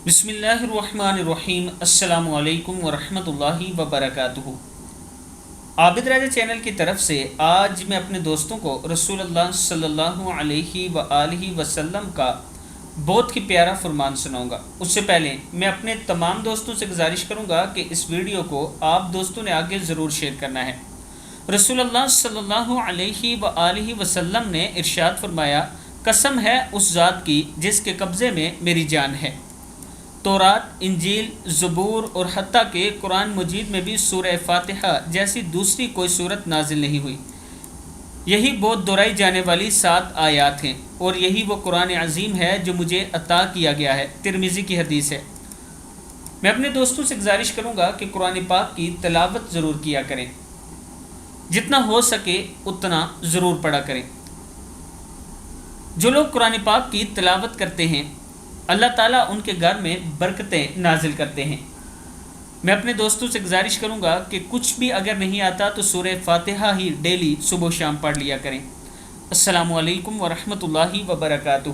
بسم اللہ الرحمن الرحیم۔ السلام علیکم ورحمۃ اللہ وبرکاتہ۔ عابد راجہ چینل کی طرف سے آج میں اپنے دوستوں کو رسول اللہ صلی اللہ علیہ وآلہ وسلم کا بہت ہی پیارا فرمان سناؤں گا۔ اس سے پہلے میں اپنے تمام دوستوں سے گزارش کروں گا کہ اس ویڈیو کو آپ دوستوں نے آگے ضرور شیئر کرنا ہے۔ رسول اللہ صلی اللہ علیہ وآلہ وسلم نے ارشاد فرمایا، قسم ہے اس ذات کی جس کے قبضے میں میری جان ہے، تورات، انجیل، زبور اور حتیٰ کہ قرآن مجید میں بھی سورہ فاتحہ جیسی دوسری کوئی صورت نازل نہیں ہوئی۔ یہی بہت دہرائی جانے والی 7 آیات ہیں، اور یہی وہ قرآن عظیم ہے جو مجھے عطا کیا گیا ہے۔ ترمذی کی حدیث ہے۔ میں اپنے دوستوں سے گزارش کروں گا کہ قرآن پاک کی تلاوت ضرور کیا کریں، جتنا ہو سکے اتنا ضرور پڑھا کریں۔ جو لوگ قرآن پاک کی تلاوت کرتے ہیں، اللہ تعالیٰ ان کے گھر میں برکتیں نازل کرتے ہیں۔ میں اپنے دوستوں سے گزارش کروں گا کہ کچھ بھی اگر نہیں آتا تو سورہ فاتحہ ہی ڈیلی صبح و شام پڑھ لیا کریں۔ السلام علیکم ورحمۃ اللہ وبرکاتہ۔